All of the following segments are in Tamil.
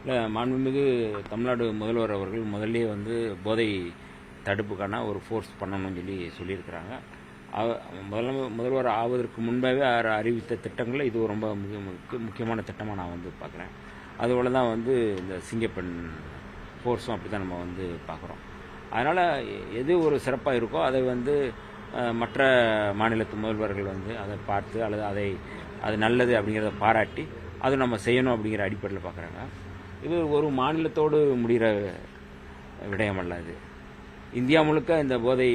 இல்லை, மாண்புமிகு தமிழ்நாடு முதல்வர் அவர்கள் முதல்லே வந்து போதை தடுப்புக்கான ஒரு ஃபோர்ஸ் பண்ணணும்னு சொல்லியிருக்கிறாங்க. முதல்வர் ஆவதற்கு முன்பாகவே அறிவித்த திட்டங்களில் இது ரொம்ப முக்கியமான திட்டமாக நான் வந்து பார்க்குறேன். அதுபோல் தான் வந்து இந்த சிங்கப்பெண் ஃபோர்ஸும் அப்படி தான் நம்ம வந்து பார்க்குறோம். அதனால் எது ஒரு சிறப்பாக இருக்கோ அதை வந்து மற்ற மாநிலத்து முதல்வர்கள் வந்து அதை பார்த்து அல்லது அது நல்லது அப்படிங்கிறத பாராட்டி அது நம்ம செய்யணும் அப்படிங்கிற அடிப்படையில் பார்க்குறாங்க. இது ஒரு மாநிலத்தோடு முடிகிற விடயமல்ல. இது இந்தியா முழுக்க இந்த போதை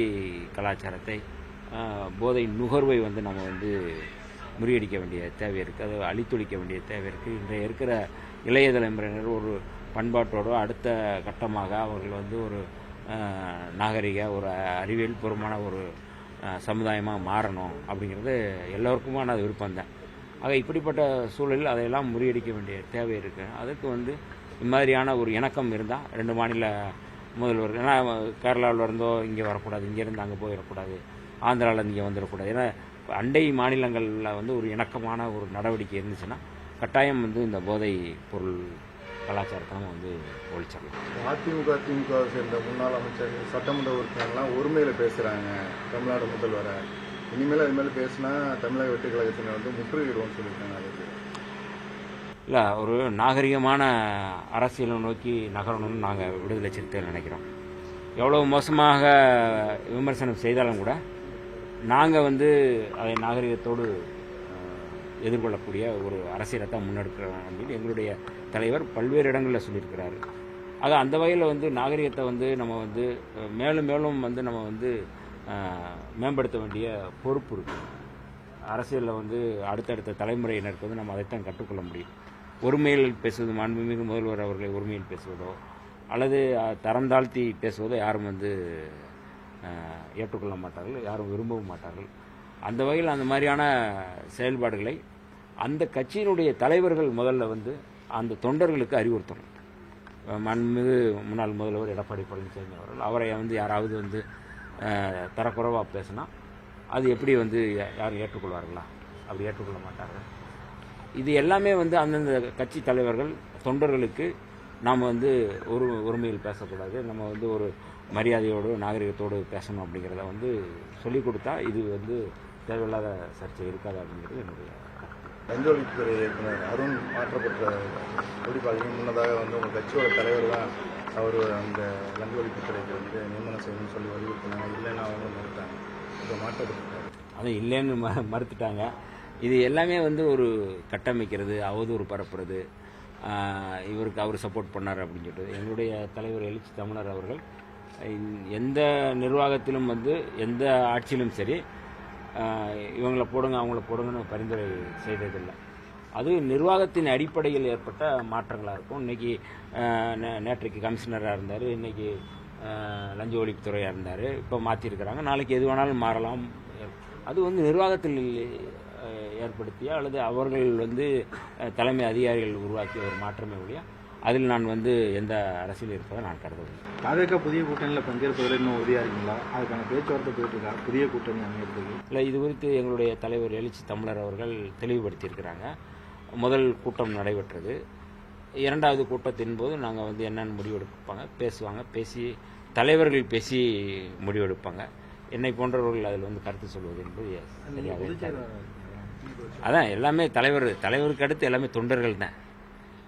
கலாச்சாரத்தை, போதை நுகர்வை வந்து நம்ம வந்து முறியடிக்க வேண்டிய தேவை இருக்குது, அதை அழித்தொழிக்க வேண்டிய தேவை இருக்குது. இன்றைய இருக்கிற இளைய தலைமுறையினர் ஒரு பண்பாட்டோடு அடுத்த கட்டமாக அவர்கள் வந்து ஒரு நாகரிக, ஒரு அறிவியல் பூர்வமான ஒரு சமுதாயமாக மாறணும் அப்படிங்கிறது எல்லோருக்குமான அது விருப்பம்தான். ஆக இப்படிப்பட்ட சூழலில் அதையெல்லாம் முறியடிக்க வேண்டிய தேவை இருக்குது. அதுக்கு வந்து இம்மாதிரியான ஒரு இணக்கம் இருந்தால் ரெண்டு மாநில முதல்வர்கள், ஏன்னா கேரளாவில் இருந்தோ இங்கே வரக்கூடாது, இங்கேருந்து அங்கே போயிடக்கூடாது, ஆந்திராவில் இங்கே வந்துடக்கூடாது, ஏன்னா அண்டை மாநிலங்களில் வந்து ஒரு இணக்கமான ஒரு நடவடிக்கை இருந்துச்சுன்னா கட்டாயம் வந்து இந்த போதை பொருள் கலாச்சாரத்தை நம்ம வந்து ஒழிச்சிடலாம். அதிமுக திமுக சேர்ந்த முன்னாள் அமைச்சர், சட்டமன்ற உறுப்பினர்லாம் ஒருமையில் பேசுகிறாங்க தமிழ்நாடு முதல்வரை. இனிமேல் அதுமாதிரி பேசினா தமிழக வெற்றி கழகத்தினர் வந்து முற்றுகையிடுவோம்னு சொல்லியிருக்காங்க. அதுக்கு இல்லை, ஒரு நாகரிகமான அரசியலை நோக்கி நகரணும்னு நாங்கள் விடுதலை சிறுத்தைகள் நினைக்கிறோம். எவ்வளோ மோசமாக விமர்சனம் செய்தாலும் கூட நாங்கள் வந்து அதை நாகரிகத்தோடு எதிர்கொள்ளக்கூடிய ஒரு அரசியலை தான் முன்னெடுக்கிறோம் அப்படின்னு எங்களுடைய தலைவர் பல்வேறு இடங்களில் சொல்லியிருக்கிறாரு. ஆக அந்த வகையில் வந்து நாகரிகத்தை வந்து நம்ம வந்து மேலும் மேலும் வந்து நம்ம வந்து மேம்படுத்த வேண்டிய பொறுப்பு இருக்குது. அரசியலில் வந்து அடுத்தடுத்த தலைமுறையினருக்கு வந்து நம்ம அதைத்தான் கற்றுக்கொள்ள முடியும். ஒருமையில் பேசுவது, மாண்புமிகு முதல்வர் அவர்களை ஒருமையில் பேசுவதோ அல்லது தரம் தாழ்த்தி பேசுவதோ யாரும் வந்து ஏற்றுக்கொள்ள மாட்டார்கள், யாரும் விரும்பவும் மாட்டார்கள். அந்த வகையில் அந்த மாதிரியான செயல்பாடுகளை அந்த கட்சியினுடைய தலைவர்கள் முதல்ல வந்து அந்த தொண்டர்களுக்கு அறிவுறுத்தணும். மாண்புமிகு முன்னாள் முதல்வர் எடப்பாடி பழனிசாமி அவர்கள் அவரை வந்து யாராவது வந்து தரக்குறைவாக பேசினா அது எப்படி வந்து யாரும் ஏற்றுக்கொள்வார்களா? அப்படி ஏற்றுக்கொள்ள மாட்டார்கள். இது எல்லாமே வந்து அந்தந்த கட்சி தலைவர்கள் தொண்டர்களுக்கு நாம் வந்து ஒருமையில் பேசக்கூடாது, நம்ம வந்து ஒரு மரியாதையோடு நாகரிகத்தோடு பேசணும் அப்படிங்கிறத வந்து சொல்லிக் கொடுத்தா இது வந்து தேவையில்லாத சர்ச்சை இருக்காது அப்படிங்கிறது என்னுடைய லஞ்ச ஒழிப்புத்துறை இயக்குனர் அருண் மாற்றப்பட்ட எப்படி பார்த்தீங்கன்னா முன்னதாக வந்து உங்கள் கட்சியோட தலைவர் தான் அவர் அந்த லஞ்ச ஒழிப்புத்துறைக்கு வந்து நியமனம் செய்யணும்னு சொல்லி வலியுறுத்தினாங்க. இல்லைன்னு அவங்க மறுத்தாங்க. இப்போ மாற்றப்பட்டாங்க. அது இல்லைன்னு மறுத்துட்டாங்க. இது எல்லாமே வந்து ஒரு கட்டமைக்கிறது, அவதூறு பரப்புறது, இவருக்கு அவர் சப்போர்ட் பண்ணார் அப்படின்னு சொல்லிட்டு எங்களுடைய தலைவர் எழுச்சி தமிழர் அவர்கள் எந்த நிர்வாகத்திலும் வந்து எந்த ஆட்சியிலும் சரி இவங்களை போடுங்க அவங்கள போடுங்கன்னு பரிந்துரை செய்ததில்லை. அது நிர்வாகத்தின் அடிப்படையில் ஏற்பட்ட மாற்றங்களாக இருக்கும். இன்றைக்கி நேற்றைக்கு கமிஷனராக இருந்தார், இன்றைக்கி லஞ்ச ஒழிப்புத்துறையாக இருந்தார், இப்போ மாற்றிருக்கிறாங்க. நாளைக்கு எது வேணாலும் மாறலாம். அது வந்து நிர்வாகத்தில் ஏற்படுத்திய அல்லது அவர்கள் வந்து தலைமை அதிகாரிகள் உருவாக்கிய ஒரு மாற்றமே ஒழிய அதில் நான் வந்து எந்த அரசியல் இருப்பதை நான் கருதவில்லை. பாஜக புதிய கூட்டணியில் பங்கேற்பதில் இன்னும் உறுதியாக இருக்கீங்களா? அதுக்கான பேச்சுவார்த்தை போயிட்டு இருக்கா புதிய கூட்டணி அமைகிறதுக்கு? இல்லை, இது குறித்து எங்களுடைய தலைவர் எழுச்சி தமிழர் அவர்கள் தெளிவுபடுத்தியிருக்கிறாங்க. முதல் கூட்டம் நடைபெற்றது. இரண்டாவது கூட்டத்தின் போது நாங்கள் வந்து என்னென்னு முடிவெடுப்பாங்க, பேசுவாங்க, தலைவர்கள் பேசி முடிவெடுப்பாங்க. என்னை போன்றவர்கள் அதில் வந்து கருத்து சொல்வது என்பது சரியாக இருக்காது. அதான் எல்லாமே தலைவருக்கு அடுத்து எல்லாமே தொண்டர்கள் தான்.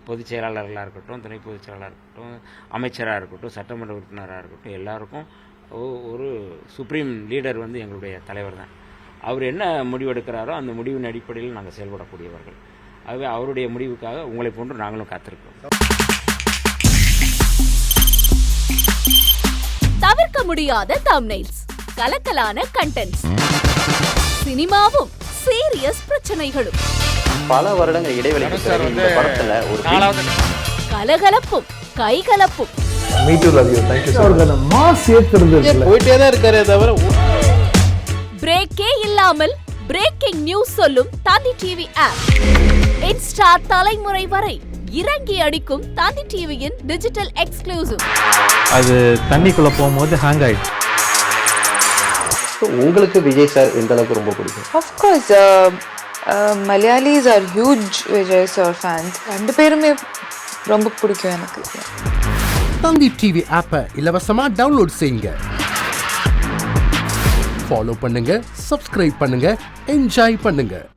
பொதுச் செயலாளர்களாக இருக்கட்டும், துணை பொதுச் செயலாளராக இருக்கட்டும், அமைச்சராக இருக்கட்டும், சட்டமன்ற உறுப்பினராக இருக்கட்டும், எல்லாருக்கும் ஒரு சுப்ரீம் லீடர் வந்து எங்களுடைய தலைவர் தான். அவர் என்ன முடிவெடுக்கிறாரோ அந்த முடிவின் அடிப்படையில் நாங்கள் செயல்படக்கூடியவர்கள். ஆகவே அவருடைய முடிவுக்காக உங்களை போன்று நாங்களும் காத்திருக்கிறோம். தவிர்க்க முடியாத தம்ப்நெயில்ஸ், கலக்கலான கண்டென்ட்ஸ், சினிமாவும் சீரியஸ் பிரச்சனைகளும், பல வருடங்கள் இடைவெளிக்கு பிறகு இந்த படத்துல ஒரு கலகலப்பும் கைகலப்பும், போயிட்டே தான் இருக்காரே தவிர பிரேக்கே இல்லாமல் பிரேக்கிங் நியூஸ் சொல்லும் தந்தி டிவி ஆப். இன்ஸ்டா தலைமுறை வரை இறங்கி அடிக்கும் தந்தி டிவியின் டிஜிட்டல் எக்ஸ்க்ளூசிவ். அது தண்ணிக்குள்ள போகும்போது ஹேங் ஆயிடுச்சு. உங்களுக்கு விஜய் சார் எந்த அளவுக்கு ரொம்ப பிடிக்கும்? Of course, Malayalis are huge Vijay sir fans. ரெண்டு பேருமே ரொம்ப பிடிக்கும் எனக்கு. தந்தி டிவி ஆப்பை இலவசமா டவுன்லோட் செய்யுங்க. ஃபாலோ பண்ணுங்க, சப்ஸ்கிரைப் பண்ணுங்க, என்ஜாய் பண்ணுங்க.